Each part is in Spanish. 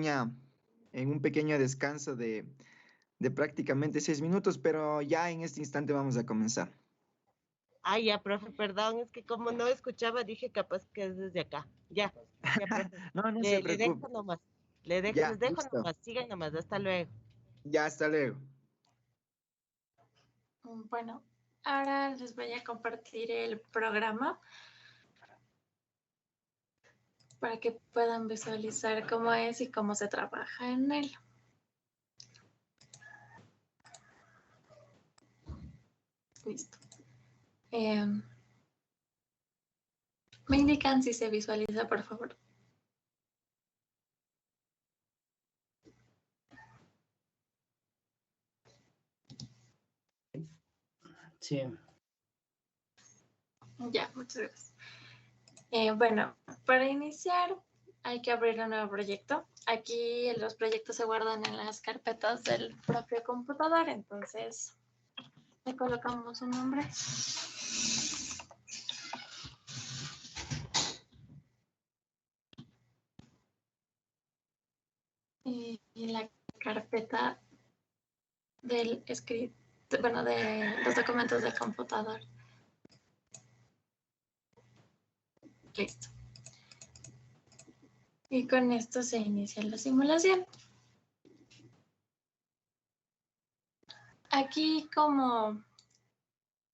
en un pequeño descanso de prácticamente 6 minutos, pero ya en este instante vamos a comenzar. Ah, ya, profe, perdón, es que como no escuchaba, dije capaz que es desde acá. Ya, ya, profe. No, no se Le dejo preocupe. nomás. Ya, Les dejo listo. nomás. Sigan nomás. Hasta luego. Ya, hasta luego. Bueno, ahora les voy a compartir el programa para que puedan visualizar cómo es y cómo se trabaja en él. Listo. Me indican si se visualiza, por favor. Sí. Ya, muchas gracias. Bueno, para iniciar hay que abrir un nuevo proyecto. Aquí los proyectos se guardan en las carpetas del propio computador, entonces le colocamos un nombre. Y la carpeta del escrito, bueno, de los documentos del computador. Listo. Y con esto se inicia la simulación. Aquí, como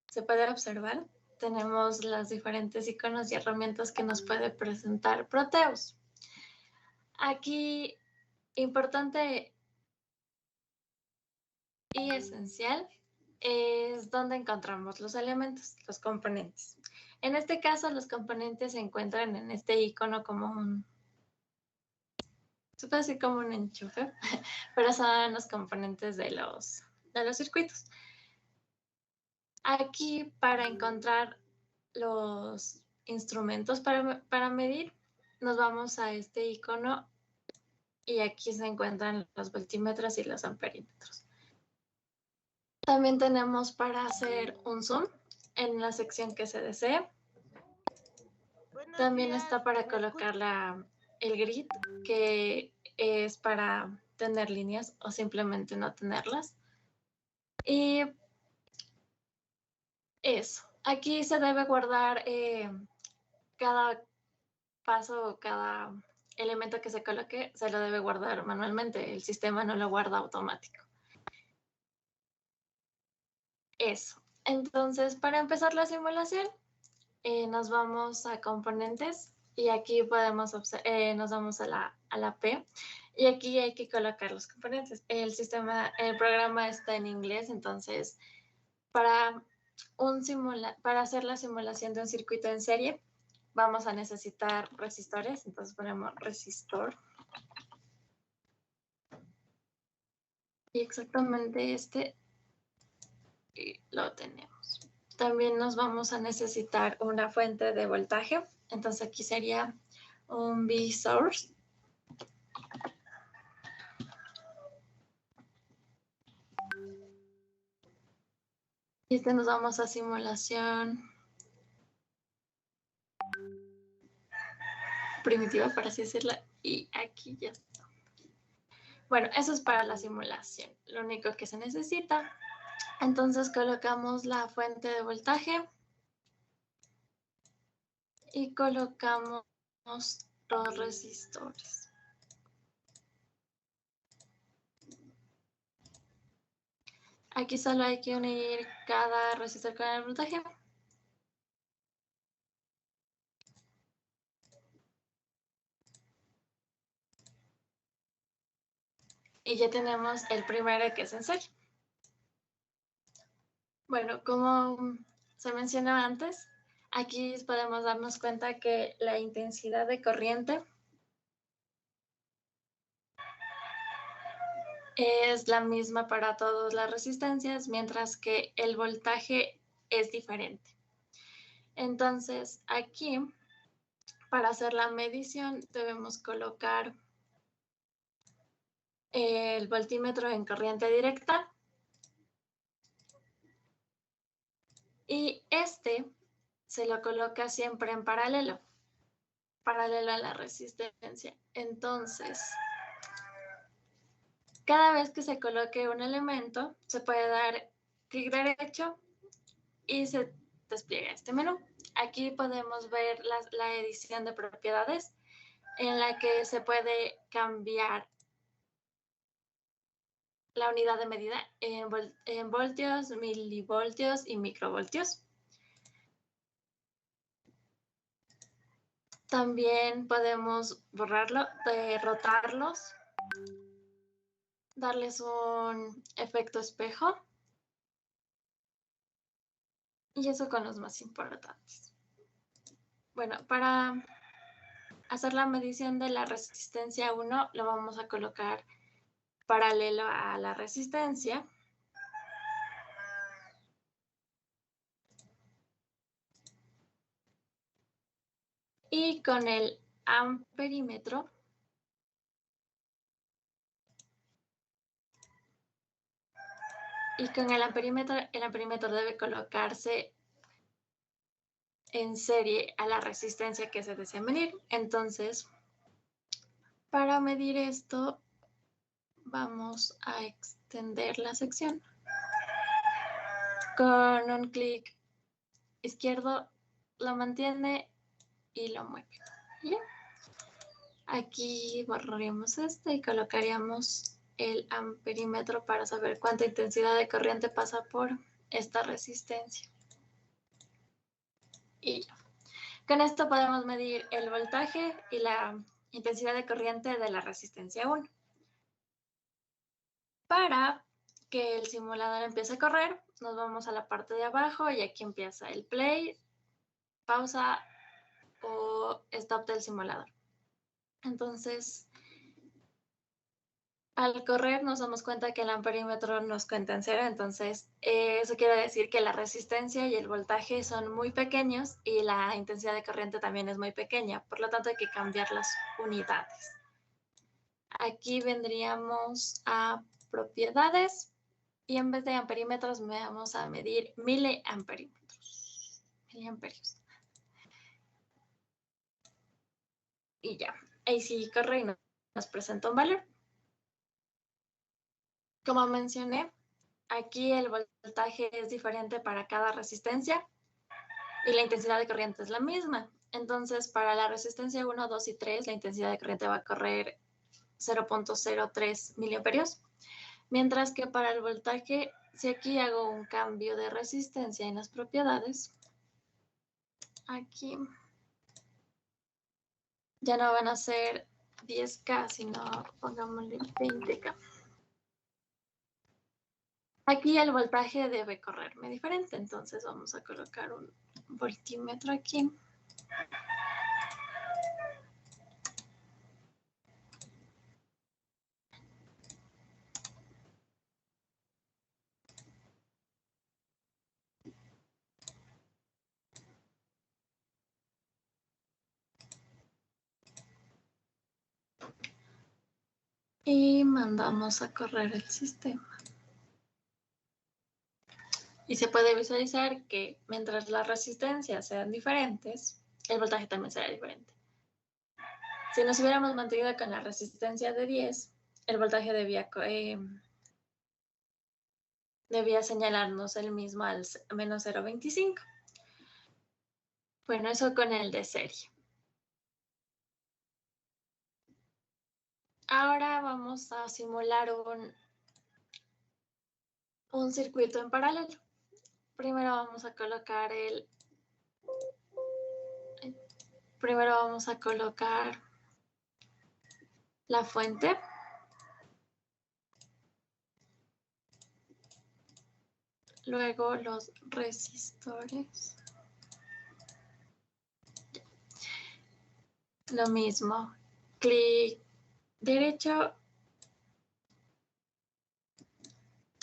se puede observar, tenemos las diferentes iconos y herramientas que nos puede presentar Proteus. Aquí, importante y esencial, es donde encontramos los elementos, los componentes. En este caso, los componentes se encuentran en este icono como se puede decir como un enchufe, pero son los componentes de los circuitos. Aquí, para encontrar los instrumentos para medir, nos vamos a este icono y aquí se encuentran los voltímetros y los amperímetros. También tenemos para hacer un zoom en la sección que se desee. También está para colocar el grid, que es para tener líneas o simplemente no tenerlas. Y eso. Aquí se debe guardar cada paso, cada elemento que se coloque, se lo debe guardar manualmente. El sistema no lo guarda automático. Eso. Entonces, para empezar la simulación, nos vamos a componentes y aquí podemos nos vamos a la P y aquí hay que colocar los componentes. El programa está en inglés, entonces para hacer la simulación de un circuito en serie vamos a necesitar resistores, entonces ponemos resistor. Y exactamente lo tenemos. También nos vamos a necesitar una fuente de voltaje. Entonces aquí sería un V-source. Y nos vamos a simulación primitiva, por así decirlo. Y aquí ya está. Bueno, eso es para la simulación. Lo único que se necesita. Entonces colocamos la fuente de voltaje. Y colocamos los resistores. Aquí solo hay que unir cada resistor con el voltaje. Y ya tenemos el primero, que es en serie. Bueno, como se mencionó antes, aquí podemos darnos cuenta que la intensidad de corriente es la misma para todas las resistencias, mientras que el voltaje es diferente. Entonces, aquí, para hacer la medición, debemos colocar el voltímetro en corriente directa y se lo coloca siempre en paralelo a la resistencia. Entonces, Cada vez que se coloque un elemento, se puede dar clic derecho y se despliega este menú. Aquí podemos ver la edición de propiedades en la que se puede cambiar la unidad de medida en voltios, milivoltios y microvoltios. También podemos rotarlos, darles un efecto espejo. Y eso con los más importantes. Bueno, para hacer la medición de la resistencia 1, lo vamos a colocar paralelo a la resistencia. Y con el amperímetro el amperímetro debe colocarse en serie a la resistencia que se desea medir. Entonces, para medir esto, vamos a extender la sección. Con un clic izquierdo lo mantiene y lo mueve. ¿Bien? Aquí borraríamos este y colocaríamos el amperímetro para saber cuánta intensidad de corriente pasa por esta resistencia. Y ya. Con esto podemos medir el voltaje y la intensidad de corriente de la resistencia 1. Para que el simulador empiece a correr, nos vamos a la parte de abajo y aquí empieza el play, pausa o stop del simulador. Entonces, al correr nos damos cuenta que el amperímetro nos cuenta en cero, entonces eso quiere decir que la resistencia y el voltaje son muy pequeños y la intensidad de corriente también es muy pequeña, por lo tanto hay que cambiar las unidades. Aquí vendríamos a propiedades y en vez de amperímetros vamos a medir miliamperímetros. Miliamperios. Y ya, ahí sí corre y nos presenta un valor. Como mencioné, aquí el voltaje es diferente para cada resistencia y la intensidad de corriente es la misma. Entonces, para la resistencia 1, 2 y 3, la intensidad de corriente va a correr 0.03 miliamperios. Mientras que para el voltaje, si aquí hago un cambio de resistencia en las propiedades, aquí ya no van a ser 10K, sino pongámosle 20K. Aquí el voltaje debe correrme diferente, entonces vamos a colocar un voltímetro aquí. Y mandamos a correr el sistema. Y se puede visualizar que mientras las resistencias sean diferentes, el voltaje también será diferente. Si nos hubiéramos mantenido con la resistencia de 10, el voltaje debía señalarnos el mismo al menos 0.25. Bueno, eso con el de serie. Ahora vamos a simular un circuito en paralelo. Primero vamos a colocar la fuente. Luego los resistores. Lo mismo, clic derecho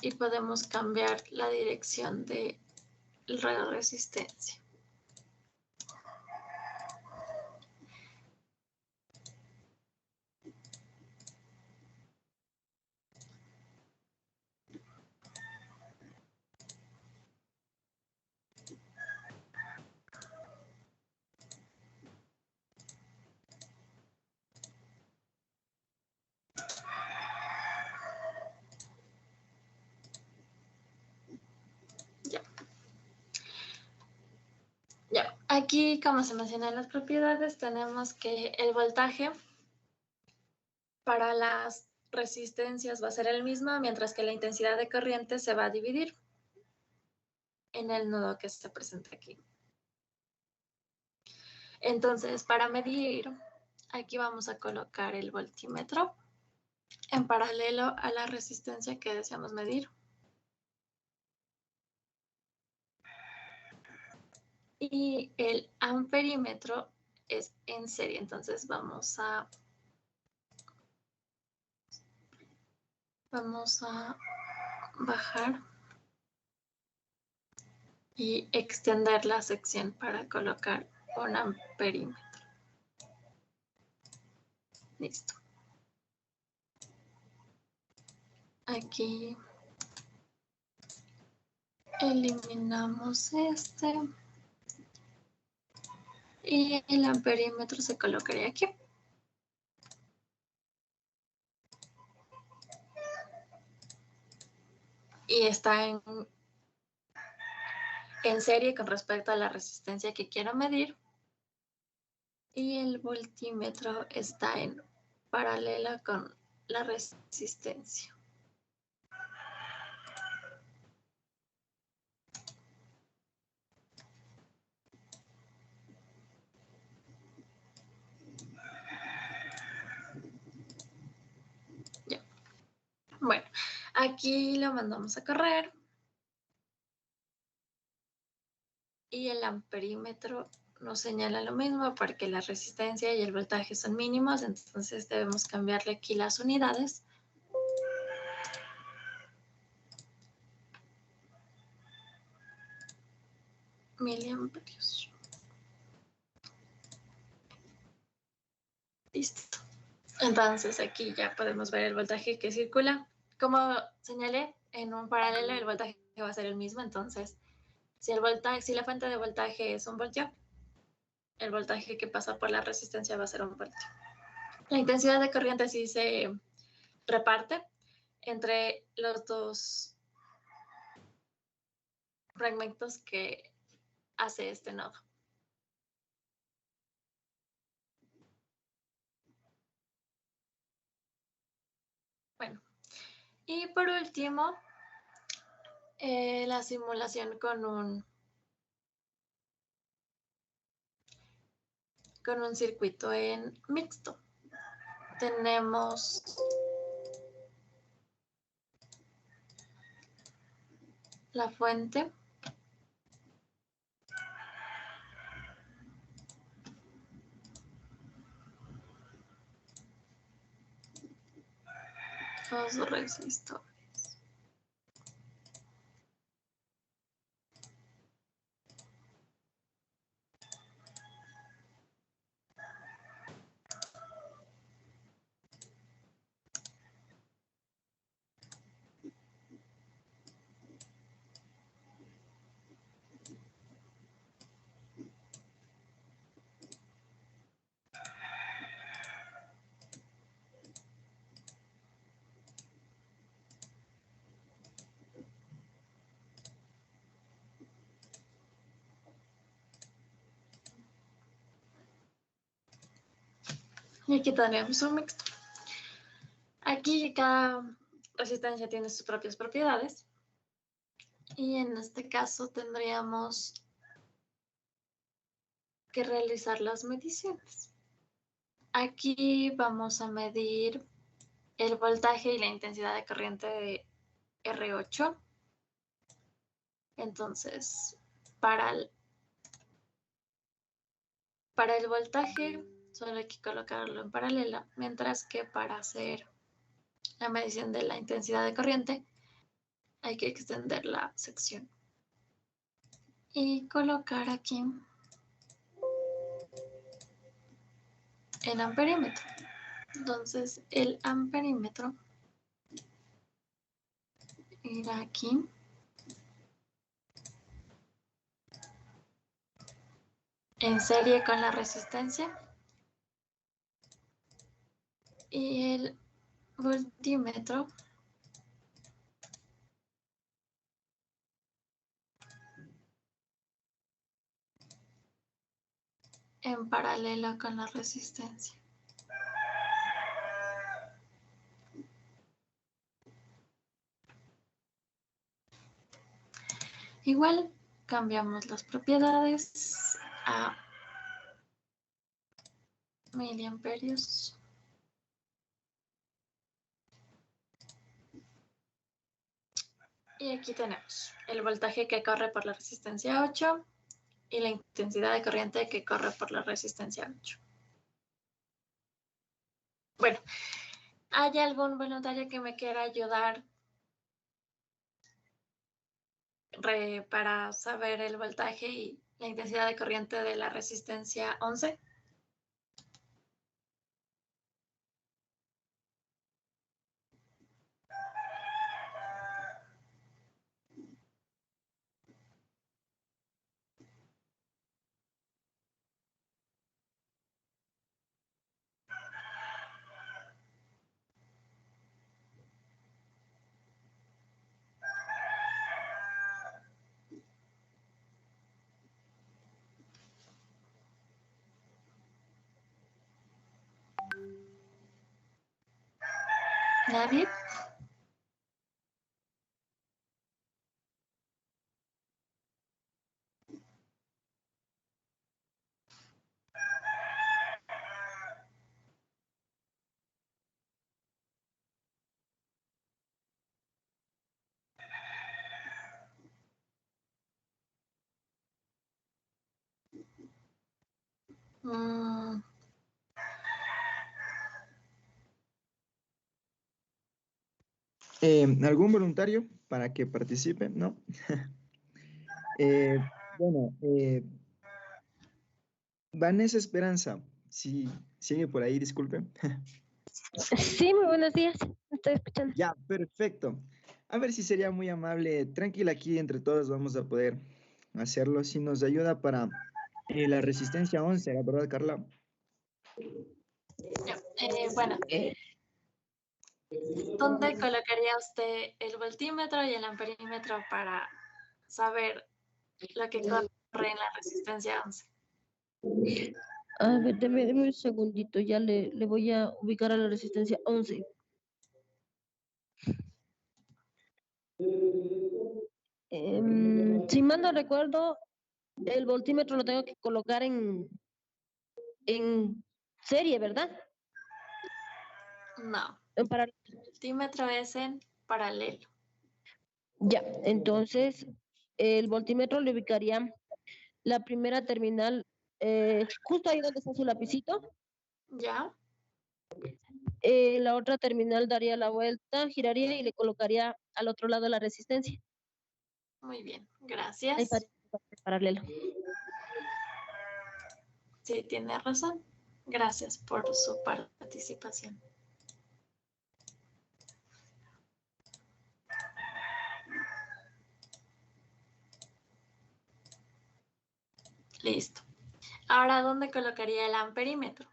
y podemos cambiar la dirección de la resistencia. Aquí, como se menciona en las propiedades, tenemos que el voltaje para las resistencias va a ser el mismo, mientras que la intensidad de corriente se va a dividir en el nodo que se presenta aquí. Entonces, para medir, aquí vamos a colocar el voltímetro en paralelo a la resistencia que deseamos medir. Y el amperímetro es en serie, entonces vamos a bajar y extender la sección para colocar un amperímetro. Listo. Aquí eliminamos este y el amperímetro se colocaría aquí. Y está en serie con respecto a la resistencia que quiero medir. Y el voltímetro está en paralela con la resistencia. Ya. Bueno, aquí lo mandamos a correr. Y el amperímetro nos señala lo mismo porque la resistencia y el voltaje son mínimos, entonces debemos cambiarle aquí las unidades. Miliamperios. Listo. Entonces aquí ya podemos ver el voltaje que circula. Como señalé, en un paralelo el voltaje va a ser el mismo, entonces si la fuente de voltaje es 1 voltio, el voltaje que pasa por la resistencia va a ser 1 voltio. La intensidad de corriente sí se reparte entre los dos fragmentos que hace este nodo. Bueno, y por último, la simulación con un circuito en mixto. Tenemos la fuente. Los resistores. Y aquí tenemos un mixto. Aquí cada resistencia tiene sus propias propiedades. Y en este caso tendríamos que realizar las mediciones. Aquí vamos a medir el voltaje y la intensidad de corriente de R8. Entonces, para el voltaje solo hay que colocarlo en paralelo, mientras que para hacer la medición de la intensidad de corriente hay que extender la sección y colocar aquí el amperímetro. Entonces el amperímetro irá aquí en serie con la resistencia y el voltímetro en paralelo con la resistencia. Igual cambiamos las propiedades a miliamperios. Y aquí tenemos el voltaje que corre por la resistencia 8 y la intensidad de corriente que corre por la resistencia 8. Bueno, ¿hay algún voluntario que me quiera ayudar para saber el voltaje y la intensidad de corriente de la resistencia 11? ¿Nadie? Mm, ¿Algún voluntario para que participe? ¿No? Bueno, Vanessa Esperanza, si sigue por ahí, disculpe. Sí, muy buenos días. Estoy escuchando. Ya, perfecto. A ver si sería muy amable. Tranquila, aquí entre todos vamos a poder hacerlo. Si nos ayuda para la resistencia 11, ¿la verdad, Carla? bueno, ¿dónde colocaría usted el voltímetro y el amperímetro para saber lo que corre en la resistencia 11? A ver, deme un segundito. Ya le voy a ubicar a la resistencia 11. Si mal no recuerdo, el voltímetro lo tengo que colocar en serie, ¿verdad? No, En para- el voltímetro es en paralelo. Ya, entonces el voltímetro le ubicaría la primera terminal justo ahí donde está su lapicito. ¿Ya? La otra terminal daría la vuelta, giraría y le colocaría al otro lado la resistencia. Muy bien, Ahí gracias. para paralelo. Sí, tiene razón. Gracias por su participación. Listo. Ahora, ¿dónde colocaría el amperímetro?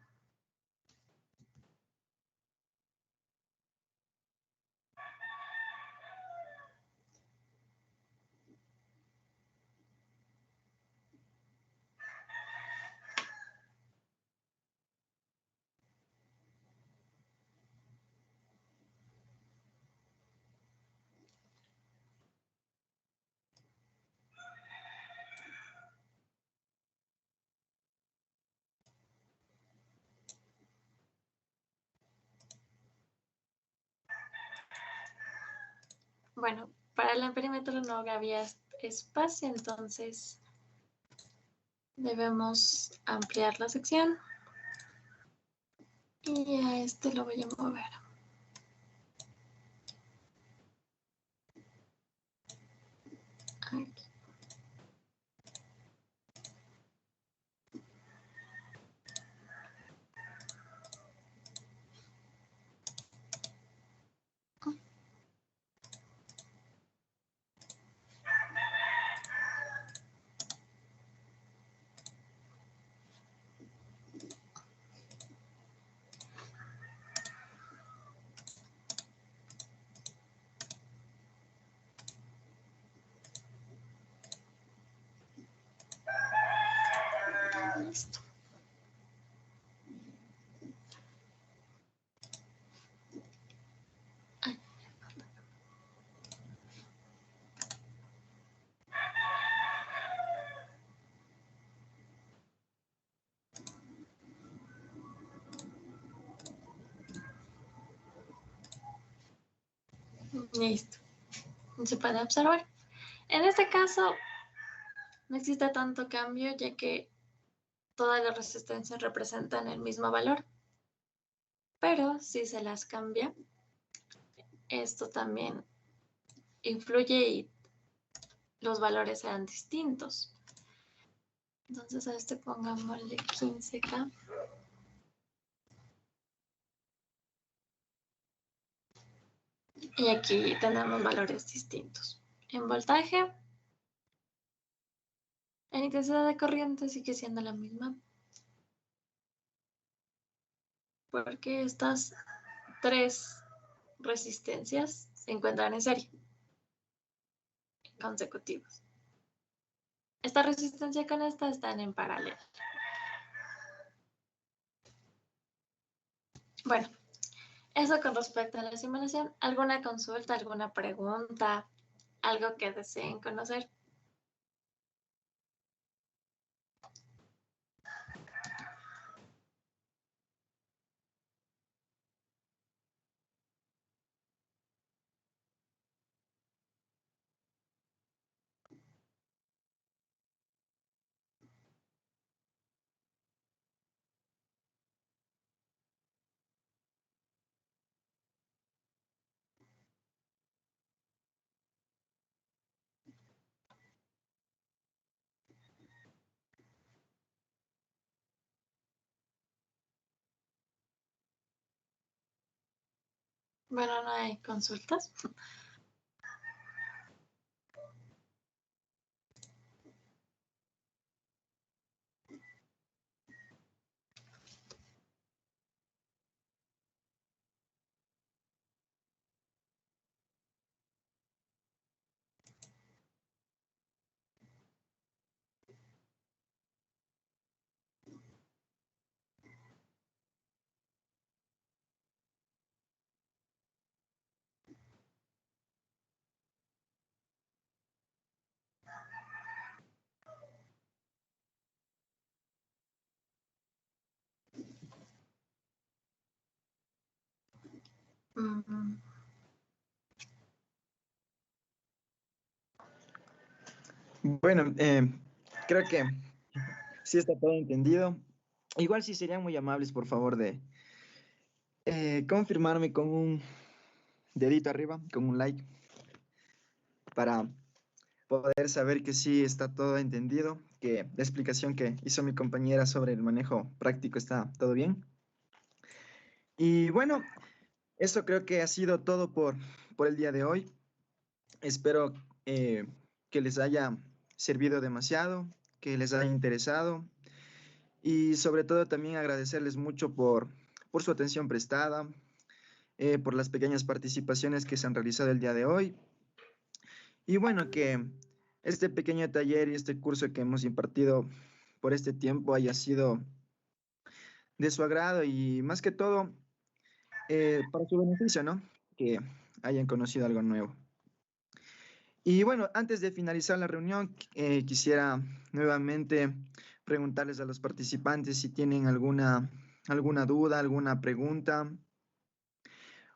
Bueno, para el amperímetro no había espacio, entonces debemos ampliar la sección. Y a este lo voy a mover. Aquí. Listo. Se puede observar. En este caso, no existe tanto cambio, ya que todas las resistencias representan el mismo valor. Pero si se las cambia, esto también influye y los valores serán distintos. Entonces a este pongámosle 15K. Y aquí tenemos valores distintos. En voltaje, la intensidad de corriente sigue siendo la misma, porque estas tres resistencias se encuentran en serie, consecutivos. Esta resistencia con esta están en paralelo. Bueno, eso con respecto a la simulación. ¿Alguna consulta, alguna pregunta, algo que deseen conocer? Bueno, no hay consultas. Mm, Bueno, creo que sí está todo entendido. Igual si serían muy amables, por favor, de confirmarme con un dedito arriba, con un like, para poder saber que sí está todo entendido, que la explicación que hizo mi compañera sobre el manejo práctico está todo bien. Y bueno, eso creo que ha sido todo por el día de hoy. Espero que les haya servido demasiado, que les haya interesado y sobre todo también agradecerles mucho por su atención prestada, por las pequeñas participaciones que se han realizado el día de hoy. Y bueno, que este pequeño taller y este curso que hemos impartido por este tiempo haya sido de su agrado y más que todo para su beneficio, ¿no? Que hayan conocido algo nuevo. Y bueno, antes de finalizar la reunión, quisiera nuevamente preguntarles a los participantes si tienen alguna duda, alguna pregunta,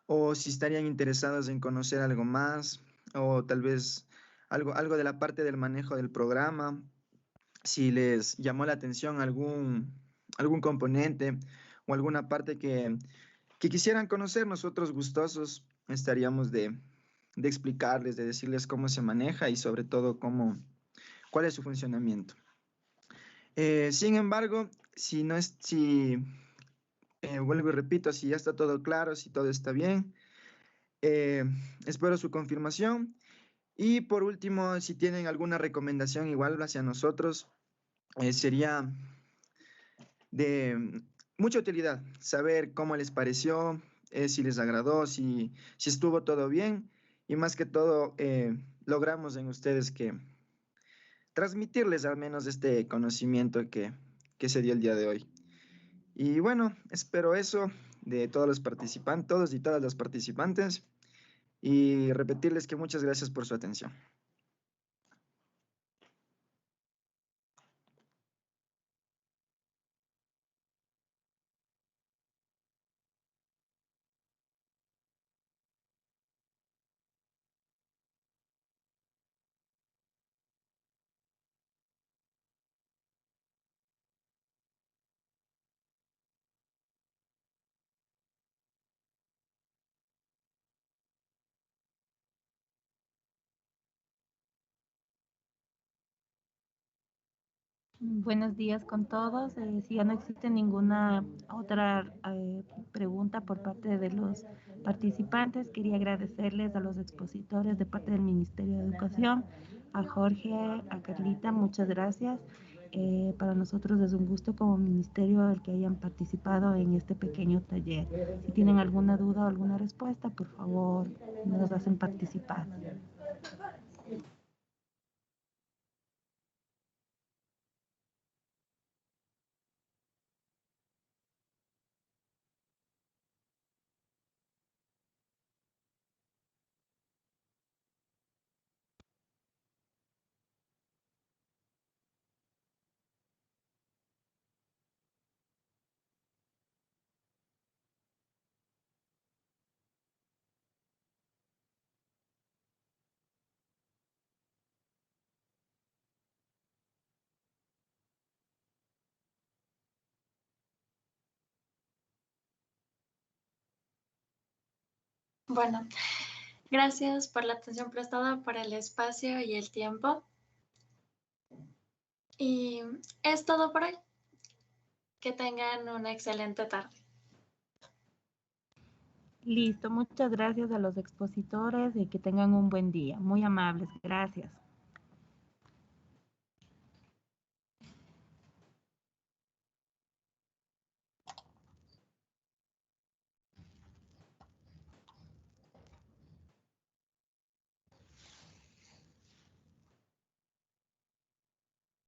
o si estarían interesados en conocer algo más, o tal vez algo de la parte del manejo del programa, si les llamó la atención algún componente o alguna parte que quisieran conocer, nosotros gustosos estaríamos de explicarles, de decirles cómo se maneja y sobre todo cuál es su funcionamiento. Sin embargo, vuelvo y repito, si ya está todo claro, si todo está bien, eh, espero su confirmación. Y por último, si tienen alguna recomendación igual hacia nosotros, sería de mucha utilidad saber cómo les pareció, si les agradó, si estuvo todo bien y más que todo logramos en ustedes que transmitirles al menos este conocimiento que se dio el día de hoy. Y bueno, espero eso de todos los participantes, todos y todas las participantes y repetirles que muchas gracias por su atención. Buenos días con todos. Si ya no existe ninguna otra pregunta por parte de los participantes, quería agradecerles a los expositores de parte del Ministerio de Educación, a Jorge, a Carlita, muchas gracias. Para nosotros es un gusto como ministerio el que hayan participado en este pequeño taller. Si tienen alguna duda o alguna respuesta, por favor, nos hacen participar. Bueno, gracias por la atención prestada, por el espacio y el tiempo. Y es todo por hoy. Que tengan una excelente tarde. Listo, muchas gracias a los expositores y que tengan un buen día. Muy amables, gracias.